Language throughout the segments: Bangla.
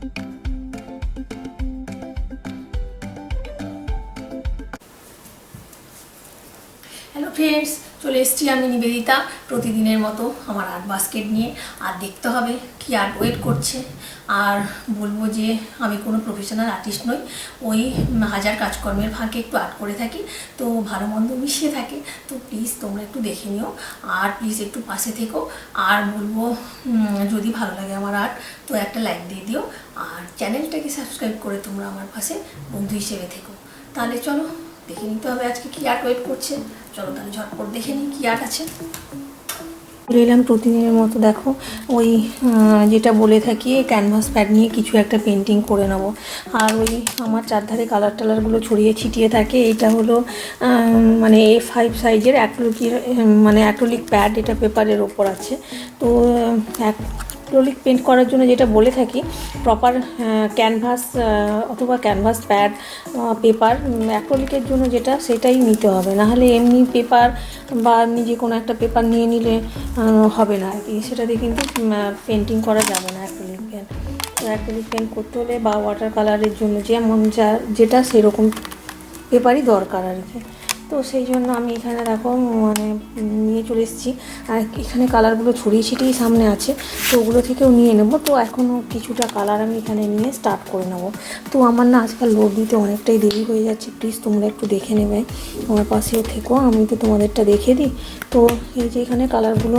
হ্যালো ফ্রেন্ডস, চলে এসেছি আমি নিবেদিতা প্রতিদিনের মতো আমার আর্ট বাস্কেট নিয়ে। আর দেখতে হবে কি আর্ট ওয়েট করছে। আর বলবো যে আমি কোনো প্রফেশনাল আর্টিস্ট নই, ওই হাজার কাজকর্মের ফাঁকে একটু আর্ট করে থাকি, তো ভালো মন্দ মিশিয়ে থাকে। তো প্লিজ তোমরা একটু দেখে নিও, আর প্লিজ একটু পাশে থেকো। আর বলবো যদি ভালো লাগে আমার আর্ট তো একটা লাইক দিয়ে দিও, আর চ্যানেলটাকে সাবস্ক্রাইব করে তোমরা আমার পাশে বন্ধু হিসেবে থেকো। তাহলে চলো দেখে নিতে হবে আজকে কি আর্ট ওয়েট করছে। চলো তাহলে ঝটপট দেখে নিই কি আর্ট আছে। চলে এলাম প্রতিদিনের মতো, দেখো ওই যেটা বলে থাকি ক্যানভাস প্যাড নিয়ে কিছু একটা পেন্টিং করে নেবো। আর ওই আমার চারধারে কালার টালারগুলো ছড়িয়ে ছিটিয়ে থাকে। এটা হলো মানে A5 সাইজের অ্যাক্রিলিক প্যাড, এটা পেপারের ওপর আছে। তো অ্যাক্রিলিক পেন্ট করার জন্য যেটা বলে থাকি প্রপার ক্যানভাস অথবা ক্যানভাস প্যাড পেপার, অ্যাক্রিলিকের জন্য যেটা সেটাই নিতে হবে, নাহলে এমনি পেপার বা এমনি যে কোনো একটা পেপার নিয়ে নিলে হবে না আর কি, সেটা দিয়ে কিন্তু পেন্টিং করা যাবে না অ্যাক্রিলিক পেন্ট। তো অ্যাক্রিলিক পেন্ট করতে হলে বা ওয়াটার কালারের জন্য যেমন যেটা সেরকম পেপারই দরকার আর কি। তো সেই জন্য আমি এখানে দেখো মানে নিয়ে চলে এসেছি। আর এখানে কালারগুলো ছড়িয়ে ছিটিয়ে সামনে আছে, তো ওগুলো থেকেও নিয়ে নেব। তো এখনও কিছুটা কালার আমি এখানে নিয়ে স্টার্ট করে নেব। তো আমার না আজকাল লোড দিতে অনেকটাই দেরি হয়ে যাচ্ছে, প্লিজ তোমরা একটু দেখে নেবে, আমার পাশেও থেকো, আমি তো তোমাদেরটা দেখে দিই। তো এই যে এখানে কালারগুলো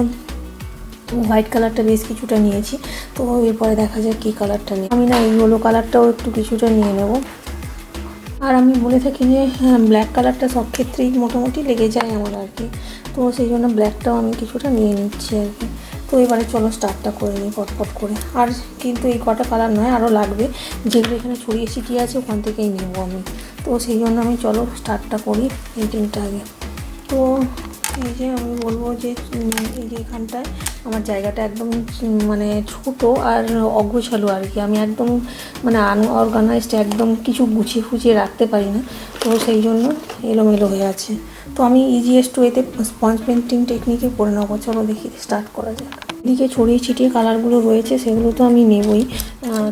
হোয়াইট কালারটা বেশ কিছুটা নিয়েছি, তো এরপরে দেখা যায় কী কালারটা নিই। আমি না এই ইয়েলো কালারটাও একটু কিছুটা নিয়ে নেব। আর আমি বলে থাকি যে ব্ল্যাক কালারটা সব ক্ষেত্রেই মোটামুটি লেগে যায় আমার আর কি, তো সেই জন্য ব্ল্যাকটাও আমি কিছুটা নিয়ে নিচ্ছি আর কি। তো এবারে চলো স্টার্টটা করে নিই পটপট করে। আর কিন্তু এই কটা কালার নয়, আরও লাগবে, যেগুলো এখানে ছড়িয়ে ছিটিয়ে আছে ওখান থেকেই নেব আমি। তো সেই জন্য আমি চলো স্টার্টটা করি পেন্টিংটা আগে। তো এই যে আমি বলবো যে এই যে এখানটায় আমার জায়গাটা একদম মানে ছোটো আর অগোছালো আর কি, আমি একদম মানে আনঅর্গানাইজড, একদম কিছু গুছিয়ে ফুছিয়ে রাখতে পারি না, তো সেই জন্য এলোমেলো হয়ে আছে। তো আমি ইজিয়েস্ট ওয়েতে স্পঞ্জ পেন্টিং টেকনিকে করে নেবো। চলো দেখি স্টার্ট করা যাক। এদিকে ছড়িয়ে ছিটিয়ে কালারগুলো রয়েছে সেগুলো তো আমি নেবই।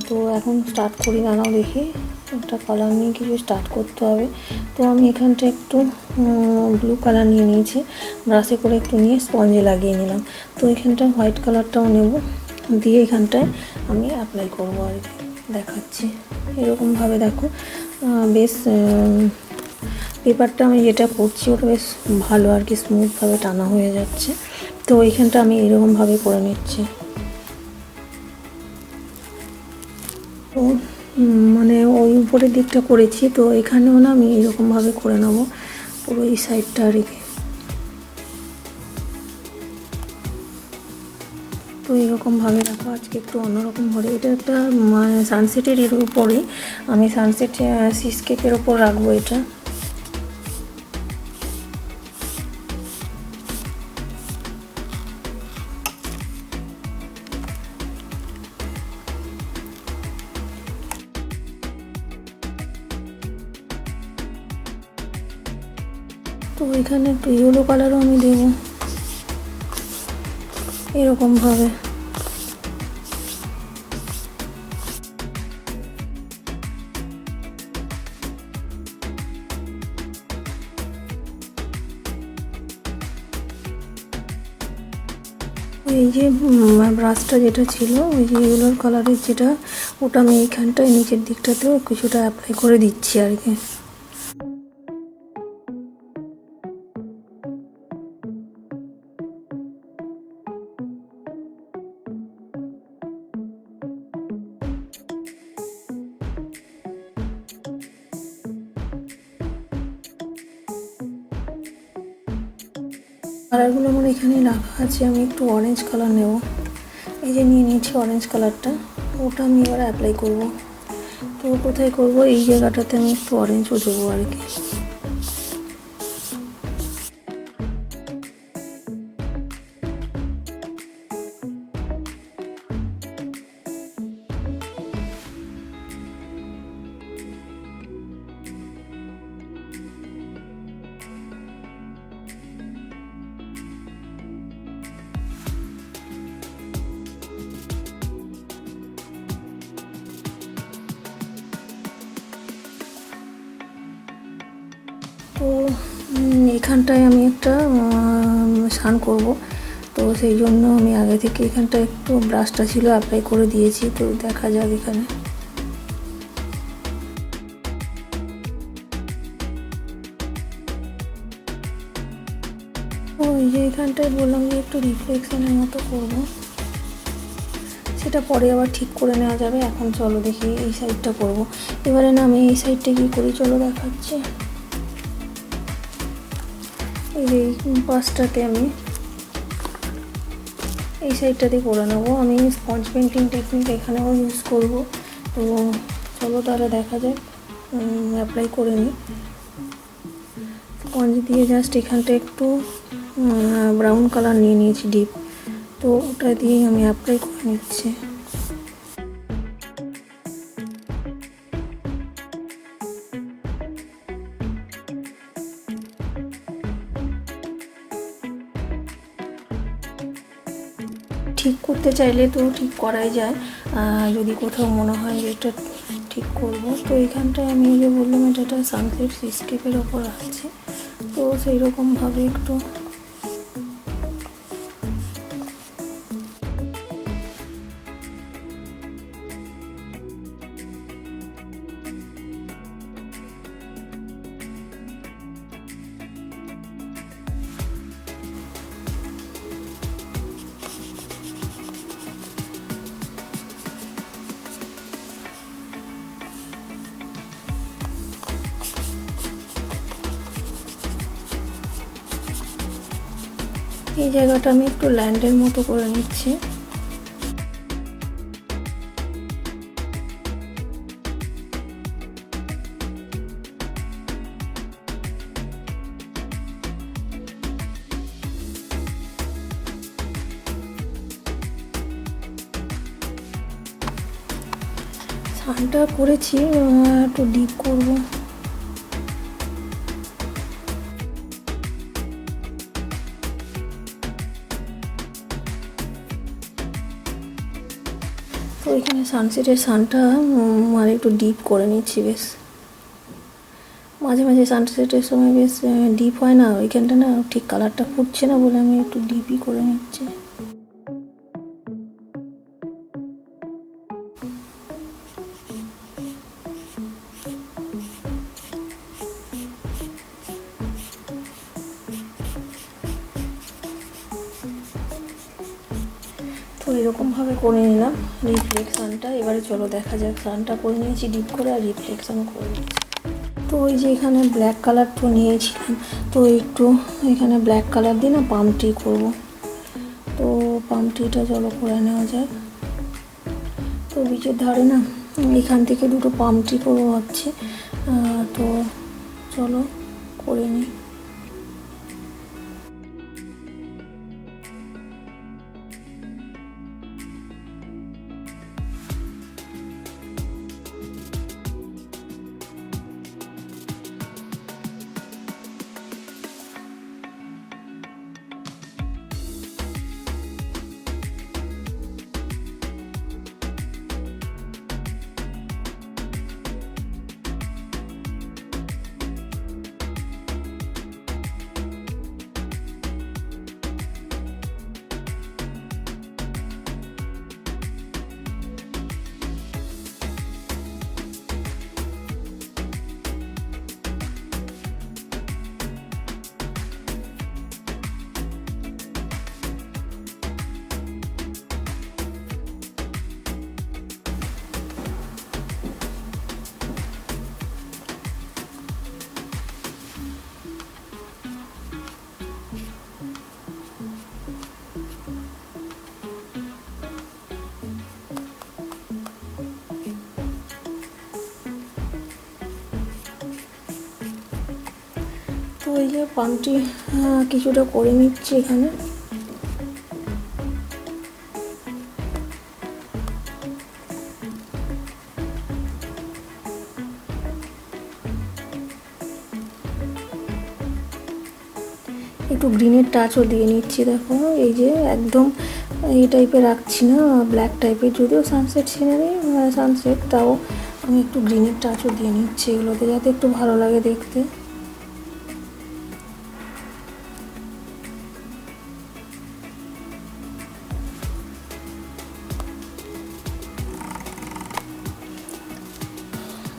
তো এখন স্টার্ট করি, দাঁড়াও দেখি একটা কালার নিয়ে কিছু স্টার্ট করতে হবে। তো আমি এখানটা একটু ব্লু কালার নিয়ে নিয়েছি, ব্রাশে করে একটু নিয়ে স্পঞ্জে লাগিয়ে নিলাম। তো এখানটা হোয়াইট কালারটাও নেব, দিয়ে এখানটায় আমি অ্যাপ্লাই করবো আর কি, দেখাচ্ছি এরকমভাবে। দেখো বেশ পেপারটা আমি যেটা করছি ওটা বেশ ভালো আর কি, স্মুথভাবে টানা হয়ে যাচ্ছে। তো এইখানটা আমি এরকমভাবে করে নিচ্ছি। তো মানে ওই উপরের দিকটা করেছি, তো এখানেও না আমি এরকমভাবে করে নেবো পুরো এই সাইডটা আর কি। তো এরকমভাবে রাখো, আজকে একটু অন্যরকম হবে। এটা একটা সানসেটের এর উপরে, আমি সানসেট সিস্কেপের ওপর রাখবো এটা। তো এখানে একটু ইয়েলো কালারও আমি দেবো এরকমভাবে। এই যে ব্রাশটা যেটা ছিল ওই যে ইয়েলো কালারের যেটা, ওটা আমি এইখানটায় নিচের দিকটাতেও কিছুটা অ্যাপ্লাই করে দিচ্ছি আর কি। কালারগুলো আমার এখানে রাখা আছে, আমি একটু অরেঞ্জ কালার নেব। এই যে নিয়ে নিয়েছি অরেঞ্জ কালারটা, ওটা আমি এবার অ্যাপ্লাই করব। তো কোথায় করব, এই জায়গাটাতে আমি একটু অরেঞ্জও দেবো আর কি। তো এখানটায় আমি একটা স্নান করব, তো সেই জন্য আমি আগে থেকে এখানটা একটু ব্রাশটা ছিল অ্যাপ্লাই করে দিয়েছি। তো দেখা যাক এখানে। তো এই যে এখানটায় বললাম যে একটু রিফ্লেকশনের মতো করব, সেটা পরে আবার ঠিক করে নেওয়া যাবে। এখন চলো দেখি এই সাইডটা করব। এবারে না আমি এই সাইডটা কী করি চলো দেখাচ্ছি। এই যে পাশটাতে আমি এই সাইডটাতে করে নেবো। আমি স্পঞ্জ পেন্টিং টেকনিক এখানেও ইউজ করব। তো চলো তাহলে দেখা যাক, অ্যাপ্লাই করে নিই। স্পঞ্জ দিয়ে জাস্ট এখানটা একটু ব্রাউন কালার নিয়ে নিয়েছি ডিপ, তো ওটা দিয়ে আমি অ্যাপ্লাই করে নিচ্ছি। ঠিক করতে চাইলে তো ঠিক করাই যায়, যদি কোথাও মনে হয় যে এটা ঠিক করব। তো এখানটায় আমি যে বললাম এটা সানসেট সিস্কেপের ওপর আছে, তো সেই রকমভাবে একটু এই জায়গাটা আমি একটু ল্যান্ডের মতো করে নিচ্ছি। স্নানটা করেছি, একটু ডিপ করব। তো এখানে সানসেটের সানটা আর একটু ডিপ করে নিচ্ছি। বেশ মাঝে মাঝে সানসেটের সময় বেশ ডিপ হয় না, ওইখানটা না ঠিক কালারটা ফুটছে না বলে আমি একটু ডিপই করে নিচ্ছি। তো এরকমভাবে করে নিলাম রিফ্লেকশানটা। এবারে চলো দেখা যাক, সানটা করে নিয়েছি ডিপ করে আর রিফ্লেকশানও করে নিয়েছি। তো ওই যে এখানে ব্ল্যাক কালার তো নিয়েছিলাম, তো একটু এখানে ব্ল্যাক কালার দিয়ে না পাম ট্রি করবো। তো পাম ট্রিটা চলো করে নেওয়া যায়। তো বিচের ধারে না এখান থেকে দুটো পাম ট্রি করবো ভাবছি, তো চলো করে নিই। তো এই যে পামটি কিছুটা করে নিচ্ছি এখানে। একটু গ্রিনের টাচও দিয়ে নিচ্ছি। দেখো এই যে একদম এই টাইপের রাখছি না, ব্ল্যাক টাইপের, যদিও সানসেট সিনারি সানসেট, তাও আমি একটু গ্রিনের টাচও দিয়ে নিচ্ছি এগুলোতে, যাতে একটু ভালো লাগে দেখতে।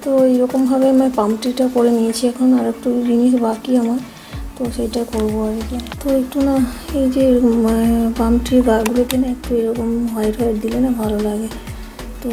তো এইরকমভাবে আমি পাম ট্রিটা করে নিয়েছি। এখন আর একটু জিনিস বাকি আমার, তো সেটা করবো আর কি। তো একটু না এই যে পাম ট্রির গাগুলোতে না একটু এরকম হোয়াইট হোয়াইট দিলে না ভালো লাগে। তো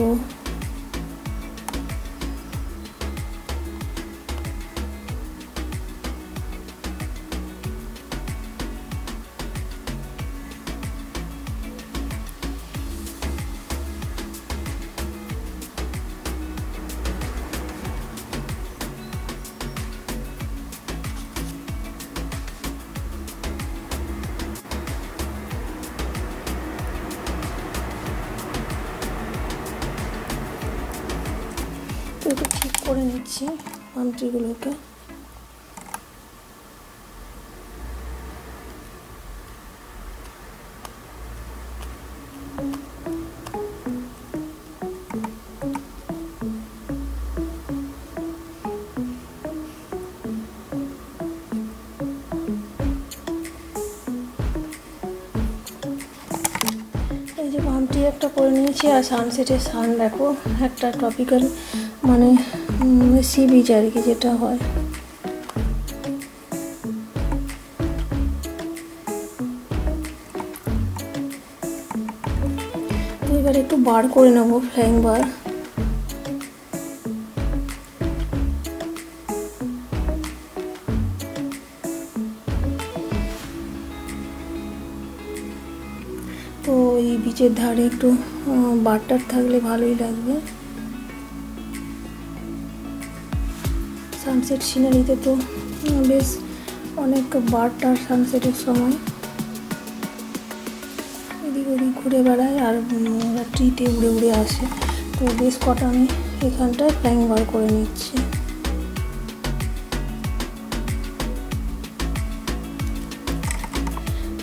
একটু ঠিক করে নিচ্ছি পাম ট্রিগুলোকে। এই যে পামটি একটা করে নিয়েছি, আর সানসেটের সান দেখো একটা টপিক্যাল মানে সি বিচ আর কি যেটা হয়। তো এবার একটু বার করে নেবো ফ্লাইং বার। তো এই বিচের ধারে একটু বারটার থাকলে ভালোই লাগবে। সানসেট সিনারিতে তো বেশ অনেক বারটার সানসেটের সময় এদিক ওদিক ঘুরে বেড়ায় আর ট্রিতে উড়ে উড়ে আসে। তো বেশ কটা আমি এখানটায় ফ্লাইং বার করে নিচ্ছি।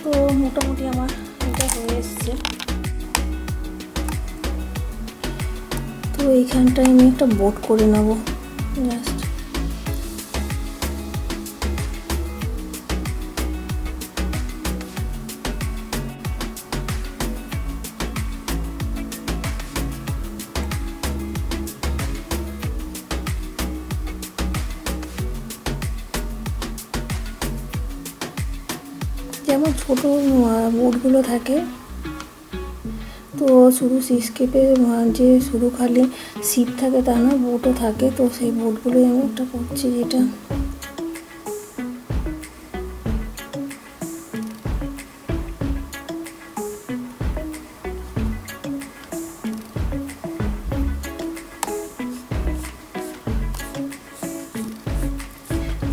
তো মোটামুটি আমার এটা হয়ে এসছে। তো এইখানটায় আমি একটা বোট করে নেব জাস্ট। যেমন ছোটো বোটগুলো থাকে, তো শুধু সিস্কেপে যে শুধু খালি সিট থাকে তা না, বোটও থাকে। তো সেই বোটগুলোই আমি একটা করছি যেটা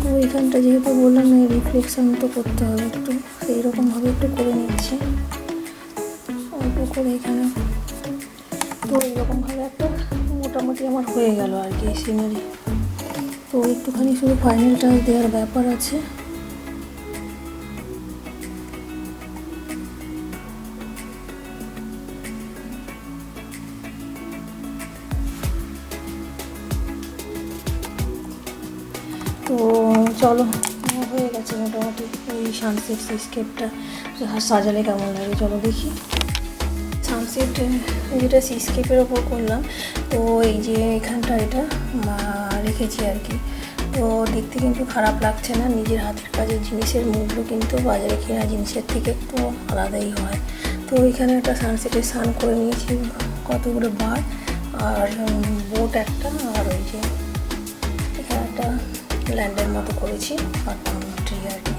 তো এইখানটা যেহেতু বললাম না রিফ্লেকশন তো করতে হবে, একটু সেই রকমভাবে একটু করে নিচ্ছি অল্প করে এখানে। তো এইরকমভাবে একটা মোটামুটি আমার হয়ে গেল আর কি সিনারি। তো একটুখানি শুধু ফাইনাল টাচ দেওয়ার ব্যাপার আছে। তো চলো হয়ে গেছে মোটামুটি এই সানসেট সিস্কেপটা সাজালে কেমন লাগে চলো দেখি। সানসেট যেটা সিস্কেপের ওপর করলাম, তো এই যে এখানটা এটা রেখেছি আর কি। তো দেখতে কিন্তু খারাপ লাগছে না, নিজের হাতের কাজের জিনিসের মূল্য কিন্তু বাজারে কেনা জিনিসের থেকে একটু আলাদাই হয়। তো এখানে একটা সানসেটের সান করে নিয়েছি, কতগুলো বার আর বোট একটা, আর ওই যে এখানে একটা ল্যান্ডের মতো করেছি আর পাম ট্রি আর কি।